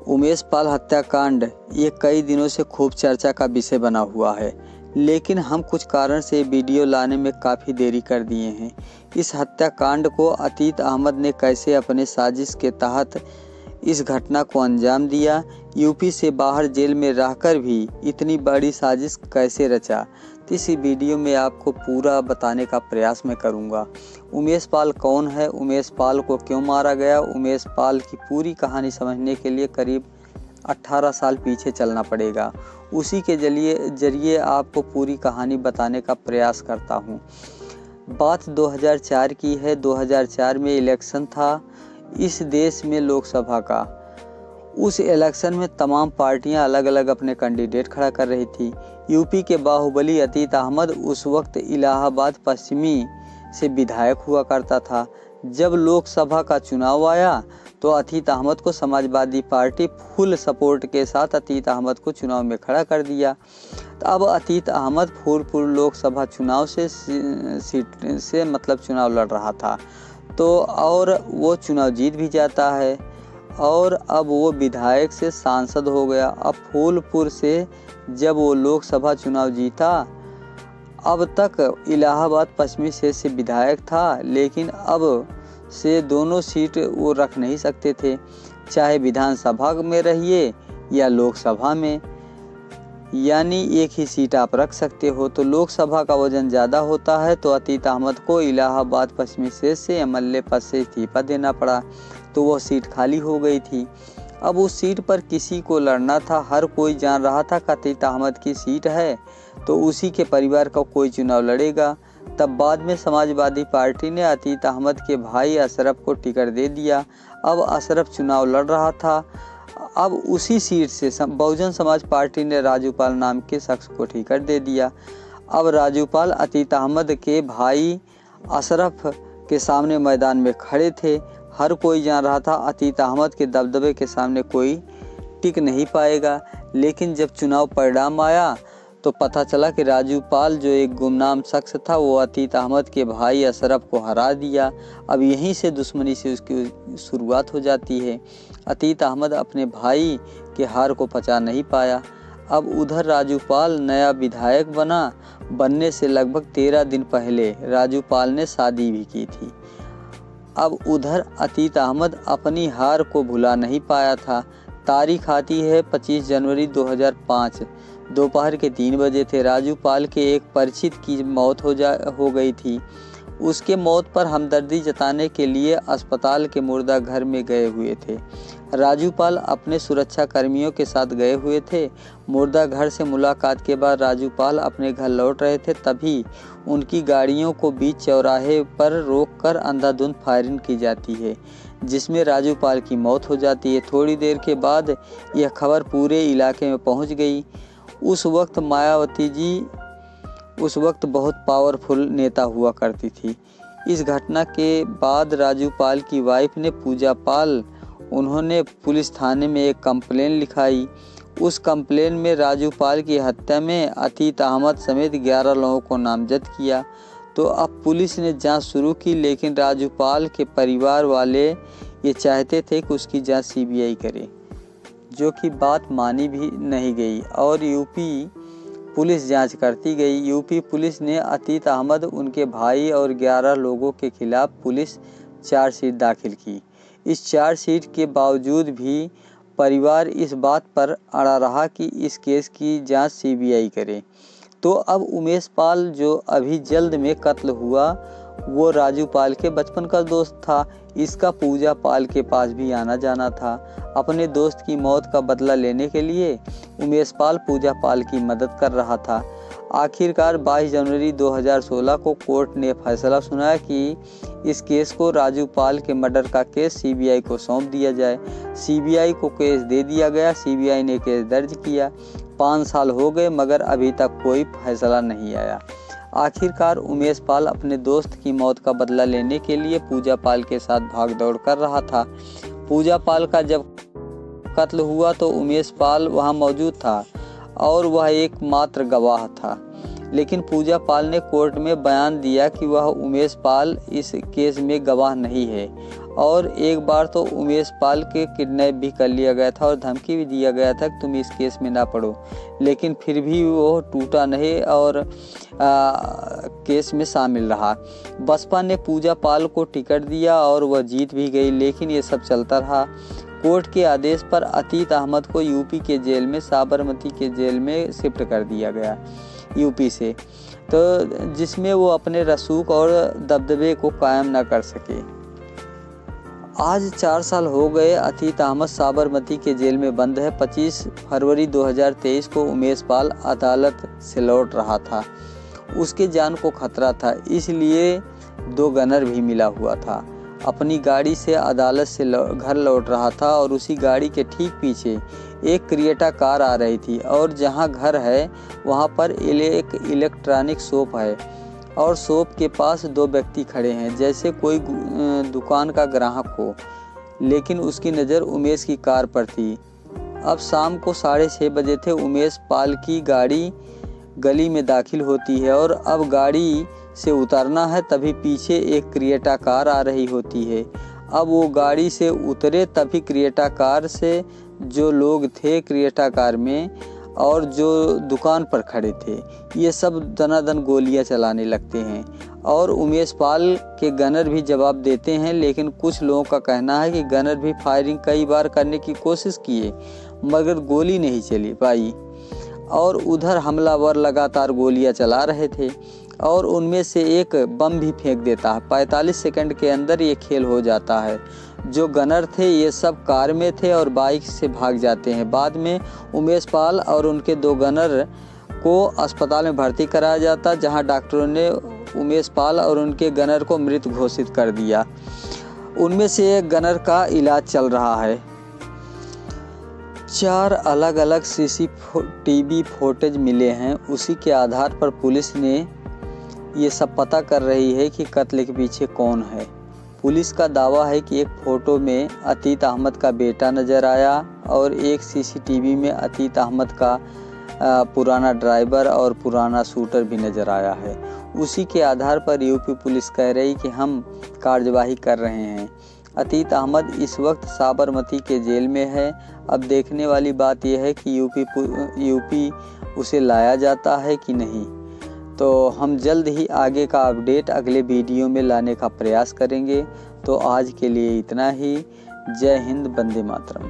उमेश पाल हत्याकांड ये कई दिनों से खूब चर्चा का विषय बना हुआ है, लेकिन हम कुछ कारण से वीडियो लाने में काफ़ी देरी कर दिए हैं। इस हत्याकांड को अतीत अहमद ने कैसे अपने साजिश के तहत इस घटना को अंजाम दिया, यूपी से बाहर जेल में रहकर भी इतनी बड़ी साजिश कैसे रचा, तो इस वीडियो में आपको पूरा बताने का प्रयास मैं करूंगा। उमेश पाल कौन है, उमेश पाल को क्यों मारा गया, उमेश पाल की पूरी कहानी समझने के लिए करीब 18 साल पीछे चलना पड़ेगा। उसी के जरिए आपको पूरी कहानी बताने का प्रयास करता हूँ। बात 2004 की है। 2004 में इलेक्शन था इस देश में लोकसभा का। उस इलेक्शन में तमाम पार्टियां अलग अलग अपने कैंडिडेट खड़ा कर रही थी। यूपी के बाहुबली अतीत अहमद उस वक्त इलाहाबाद पश्चिमी से विधायक हुआ करता था। जब लोकसभा का चुनाव आया तो अतीत अहमद को समाजवादी पार्टी फुल सपोर्ट के साथ अतीत अहमद को चुनाव में खड़ा कर दिया। तो अब अतीत अहमद फूलपुर लोकसभा चुनाव से मतलब चुनाव लड़ रहा था, तो और वो चुनाव जीत भी जाता है और अब वो विधायक से सांसद हो गया। अब फूलपुर से जब वो लोकसभा चुनाव जीता, अब तक इलाहाबाद पश्चिमी से विधायक था, लेकिन अब से दोनों सीट वो रख नहीं सकते थे, चाहे विधानसभा में रहिए या लोकसभा में, यानी एक ही सीट आप रख सकते हो। तो लोकसभा का वजन ज़्यादा होता है, तो अतीत अहमद को इलाहाबाद पश्चिमी से एमएलए पद से इस्तीफा देना पड़ा, तो वह सीट खाली हो गई थी। अब उस सीट पर किसी को लड़ना था। हर कोई जान रहा था कि अतीत अहमद की सीट है तो उसी के परिवार का कोई चुनाव लड़ेगा। तब बाद में समाजवादी पार्टी ने अतीत अहमद के भाई अशरफ को टिकट दे दिया। अब अशरफ चुनाव लड़ रहा था। अब उसी सीट से बहुजन समाज पार्टी ने राजूपाल नाम के शख्स को टिकट दे दिया। अब राजूपाल अतीत अहमद के भाई अशरफ के सामने मैदान में खड़े थे। हर कोई जान रहा था अतीत अहमद के दबदबे के सामने कोई टिक नहीं पाएगा, लेकिन जब चुनाव परिणाम आया तो पता चला कि राजूपाल जो एक गुमनाम शख्स था वो अतीत अहमद के भाई अशरफ को हरा दिया। अब यहीं से दुश्मनी से उसकी शुरुआत हो जाती है। अतीत अहमद अपने भाई के हार को पचा नहीं पाया। अब उधर राजूपाल नया विधायक बनने से लगभग 13 दिन पहले राजूपाल ने शादी भी की थी। अब उधर अतीत अहमद अपनी हार को भुला नहीं पाया था। तारीख आती है 25 जनवरी 2005। दोपहर के 3 बजे थे। राजूपाल के एक परिचित की मौत हो गई थी। उसके मौत पर हमदर्दी जताने के लिए अस्पताल के मुर्दा घर में गए हुए थे। राजूपाल अपने सुरक्षा कर्मियों के साथ गए हुए थे। मुर्दा घर से मुलाकात के बाद राजूपाल अपने घर लौट रहे थे, तभी उनकी गाड़ियों को बीच चौराहे पर रोककर अंधाधुंध फायरिंग की जाती है, जिसमें राजूपाल की मौत हो जाती है। थोड़ी देर के बाद यह खबर पूरे इलाके में पहुंच गई। उस वक्त मायावती जी बहुत पावरफुल नेता हुआ करती थी। इस घटना के बाद राजूपाल की वाइफ ने पूजा पाल, उन्होंने पुलिस थाने में एक कंप्लेन लिखाई। उस कंप्लेन में राजूपाल की हत्या में अतीत अहमद समेत 11 लोगों को नामजद किया। तो अब पुलिस ने जांच शुरू की, लेकिन राजूपाल के परिवार वाले ये चाहते थे कि उसकी जांच सीबीआई करे, जो कि बात मानी भी नहीं गई और यूपी पुलिस जांच करती गई। यूपी पुलिस ने अतीत अहमद, उनके भाई और 11 लोगों के खिलाफ पुलिस चार्जशीट दाखिल की। इस चार्जशीट के बावजूद भी परिवार इस बात पर अड़ा रहा कि इस केस की जांच सीबीआई करे। तो अब उमेश पाल जो अभी जल्द में कत्ल हुआ, वो राजूपाल के बचपन का दोस्त था। इसका पूजा पाल के पास भी आना जाना था। अपने दोस्त की मौत का बदला लेने के लिए उमेश पाल पूजा पाल की मदद कर रहा था। आखिरकार 22 जनवरी 2016 को कोर्ट ने फैसला सुनाया कि इस केस को राजूपाल के मर्डर का केस सीबीआई को सौंप दिया जाए। सीबीआई को केस दे दिया गया। सीबीआई ने केस दर्ज किया। 5 साल हो गए मगर अभी तक कोई फैसला नहीं आया। आखिरकार उमेश पाल अपने दोस्त की मौत का बदला लेने के लिए पूजा पाल के साथ भाग दौड़ कर रहा था। पूजा पाल का जब कत्ल हुआ तो उमेश पाल वहां मौजूद था और वह एकमात्र गवाह था, लेकिन पूजा पाल ने कोर्ट में बयान दिया कि वह उमेश पाल इस केस में गवाह नहीं है और एक बार तो उमेश पाल के किडनैप भी कर लिया गया था और धमकी भी दिया गया था कि तुम इस केस में ना पड़ो, लेकिन फिर भी वो टूटा नहीं और केस में शामिल रहा। बसपा ने पूजा पाल को टिकट दिया और वह जीत भी गई, लेकिन ये सब चलता रहा। कोर्ट के आदेश पर अतीक अहमद को यूपी के जेल में, साबरमती के जेल में शिफ्ट कर दिया गया यूपी से, तो जिसमें वो अपने रसूख और दबदबे को कायम न कर सके। आज 4 साल हो गए अतीक अहमद साबरमती के जेल में बंद है। 25 फरवरी 2023 को उमेश पाल अदालत से लौट रहा था। उसके जान को खतरा था, इसलिए 2 गनर भी मिला हुआ था। अपनी गाड़ी से अदालत से घर लौट रहा था और उसी गाड़ी के ठीक पीछे एक क्रिएटा कार आ रही थी और जहां घर है वहां पर एक इलेक्ट्रॉनिक शॉप है और शॉप के पास 2 व्यक्ति खड़े हैं जैसे कोई दुकान का ग्राहक हो, लेकिन उसकी नज़र उमेश की कार पर थी। अब शाम को 6:30 बजे थे। उमेश पाल की गाड़ी गली में दाखिल होती है और अब गाड़ी से उतरना है, तभी पीछे एक क्रिएटा कार आ रही होती है। अब वो गाड़ी से उतरे, तभी क्रिएटा कार से जो लोग थे क्रिएटा कार में और जो दुकान पर खड़े थे, ये सब दनादन गोलियां चलाने लगते हैं और उमेश पाल के गनर भी जवाब देते हैं, लेकिन कुछ लोगों का कहना है कि गनर भी फायरिंग कई बार करने की कोशिश किए मगर गोली नहीं चली पाई और उधर हमलावर लगातार गोलियां चला रहे थे और उनमें से एक बम भी फेंक देता है। 45 सेकंड के अंदर ये खेल हो जाता है। जो गनर थे ये सब कार में थे और बाइक से भाग जाते हैं। बाद में उमेश पाल और उनके 2 गनर को अस्पताल में भर्ती कराया जाता, जहां डॉक्टरों ने उमेश पाल और उनके गनर को मृत घोषित कर दिया। उनमें से एक गनर का इलाज चल रहा है। 4 अलग अलग CCTV फुटेज मिले हैं। उसी के आधार पर पुलिस ने ये सब पता कर रही है कि कत्ल के पीछे कौन है। पुलिस का दावा है कि एक फ़ोटो में अतीक अहमद का बेटा नज़र आया और एक CCTV में अतीक अहमद का पुराना ड्राइवर और पुराना शूटर भी नज़र आया है। उसी के आधार पर यूपी पुलिस कह रही कि हम कार्यवाही कर रहे हैं। अतीक अहमद इस वक्त साबरमती के जेल में है। अब देखने वाली बात यह है कि यूपी उसे लाया जाता है कि नहीं। तो हम जल्द ही आगे का अपडेट अगले वीडियो में लाने का प्रयास करेंगे। तो आज के लिए इतना ही। जय हिंद, वंदे मातरम।